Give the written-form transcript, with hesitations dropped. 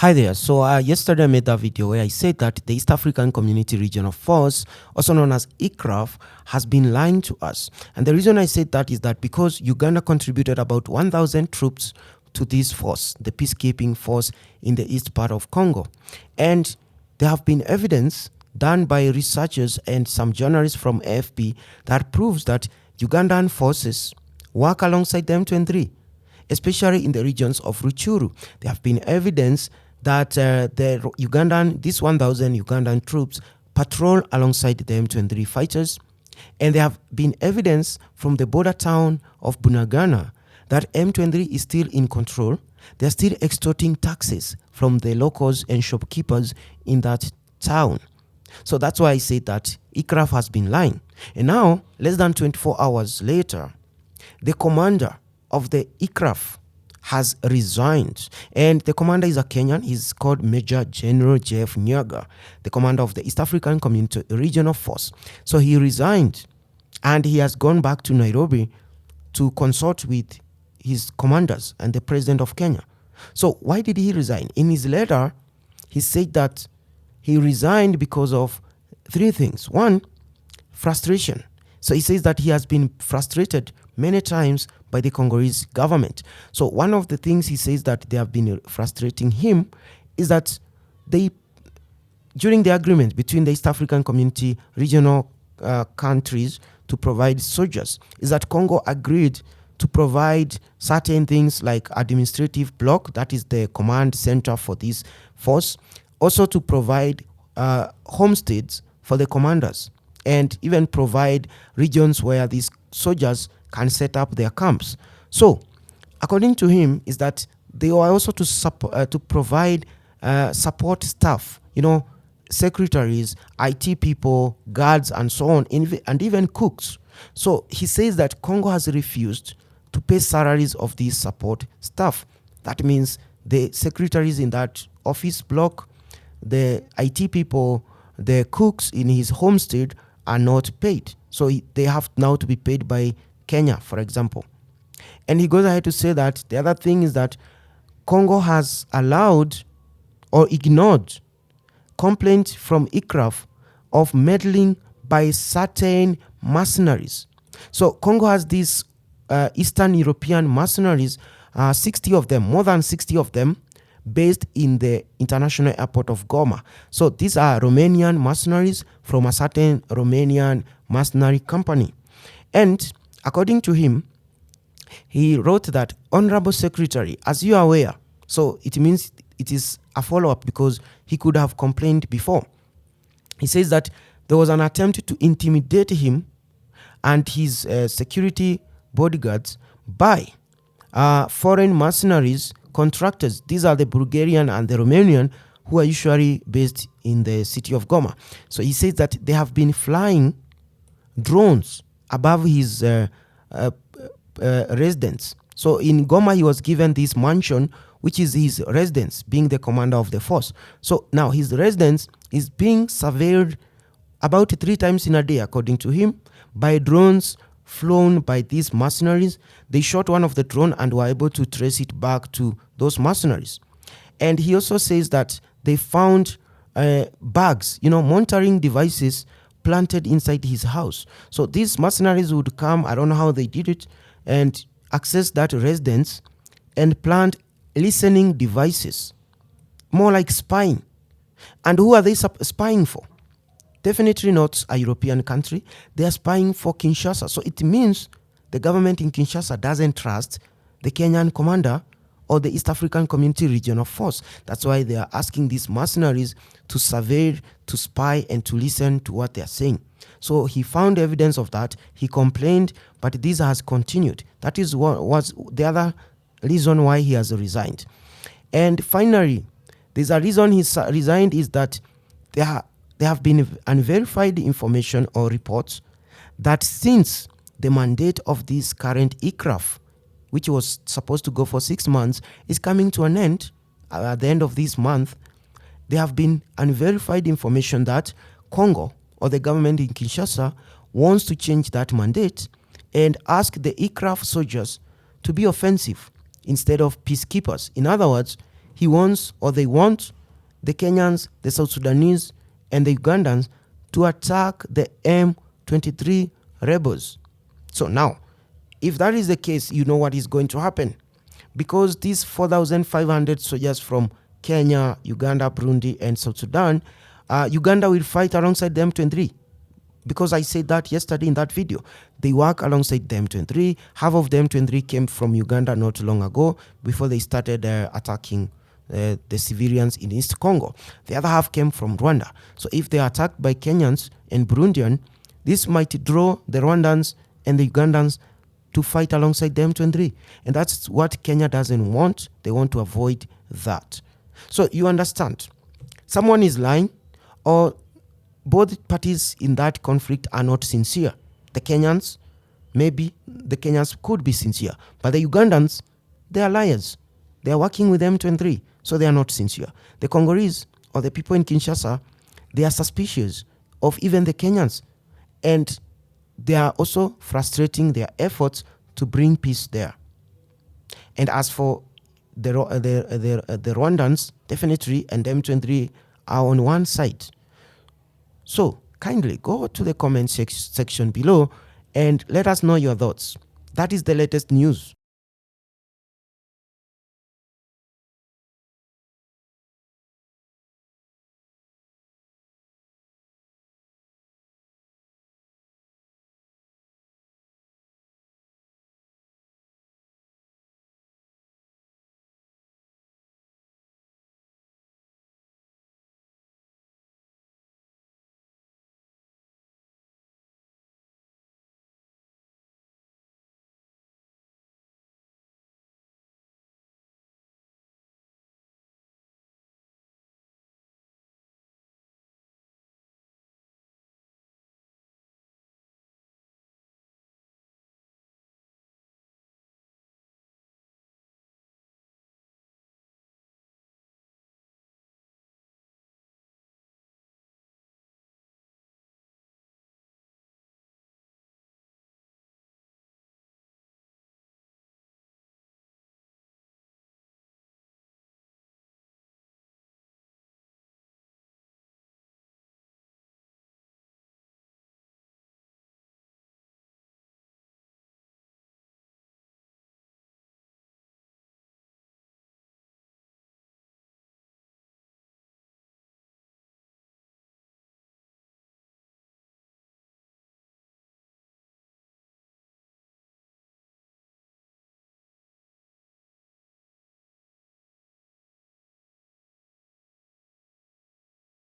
Hi there. So yesterday I made that video where I said that the East African Community Regional Force, also known as EACRF, has been lying to us. And the reason I said that is that because Uganda contributed about 1,000 troops to this force, the peacekeeping force in the east part of Congo. And there have been evidence done by researchers and some journalists from AFP that proves that Ugandan forces work alongside the M23, especially in the regions of Rutshuru. There have been evidence that these 1,000 Ugandan troops patrol alongside the M23 fighters. And there have been evidence from the border town of Bunagana that M23 is still in control. They're still extorting taxes from the locals and shopkeepers in that town. So that's why I say that EACRF has been lying. And now, less than 24 hours later, the commander of the EACRF has resigned, and the commander is a Kenyan. He's called Major General Jeff Nyagah, the commander of the East African Community Regional Force. So he resigned, and he has gone back to Nairobi to consult with his commanders and the president of Kenya. So why did he resign? In his letter, he said that he resigned because of three things. One, frustration. So he says that he has been frustrated many times by the Congolese government. So one of the things he says that they have been frustrating him is that during the agreement between the East African Community regional countries to provide soldiers, is that Congo agreed to provide certain things like administrative block, that is the command center for this force, also to provide homesteads for the commanders, and even provide regions where these soldiers can set up their camps. So, according to him, is that they are also to provide support staff, secretaries, IT people, guards, and so on, and even cooks. So he says that Congo has refused to pay salaries of these support staff. That means the secretaries in that office block, the IT people, the cooks in his homestead are not paid. So they have now to be paid by Kenya, for example. And he goes ahead to say that the other thing is that Congo has allowed or ignored complaints from EACRF of meddling by certain mercenaries. So Congo has these Eastern European mercenaries, 60 of them, more than 60 of them, based in the international airport of Goma. So these are Romanian mercenaries from a certain Romanian mercenary company. And according to him, he wrote that, Honorable Secretary, as you are aware, so it means it is a follow-up because he could have complained before. He says that there was an attempt to intimidate him and his security bodyguards by foreign mercenaries contractors. These are the Bulgarian and the Romanian who are usually based in the city of Goma. So he says that they have been flying drones above his residence. So in Goma, he was given this mansion, which is his residence, being the commander of the force. So now his residence is being surveilled about 3 times in a day, according to him, by drones flown by these mercenaries. They shot one of the drone and were able to trace it back to those mercenaries. And he also says that they found bags, monitoring devices planted inside his house. So these mercenaries would come, I don't know how they did it, and access that residence and plant listening devices, more like spying. And who are they spying for? Definitely not a European country. They are spying for Kinshasa. So it means the government in Kinshasa doesn't trust the Kenyan commander or the East African Community Regional Force. That's why they are asking these mercenaries to survey, to spy, and to listen to what they are saying. So he found evidence of that. He complained, but this has continued. That is what was the other reason why he has resigned. And finally, there's a reason he resigned is that there have been unverified information or reports that since the mandate of this current EACRF, which was supposed to go for 6 months, is coming to an end at the end of this month, there have been unverified information that Congo or the government in Kinshasa wants to change that mandate and ask the EACRF soldiers to be offensive instead of peacekeepers. In other words, he wants, or they want, the Kenyans, the South Sudanese, and the Ugandans to attack the M23 rebels. So now, if that is the case, you know what is going to happen. Because these 4,500 soldiers from Kenya, Uganda, Burundi, and South Sudan, Uganda will fight alongside the M23. Because I said that yesterday in that video. They work alongside the M23. Half of the M23 came from Uganda not long ago, before they started attacking the civilians in East Congo. The other half came from Rwanda. So if they are attacked by Kenyans and Burundian, this might draw the Rwandans and the Ugandans to fight alongside the M23. And that's what Kenya doesn't want. They want to avoid that. So you understand, someone is lying, or both parties in that conflict are not sincere. The Kenyans, maybe the Kenyans could be sincere, but the Ugandans, they are liars. They are working with M23, so they are not sincere. The Congolese, or the people in Kinshasa, they are suspicious of even the Kenyans, and they are also frustrating their efforts to bring peace there. And as for the Rwandans, definitely, and M23 are on one side. So kindly go to the comment section below and let us know your thoughts. That is the latest news.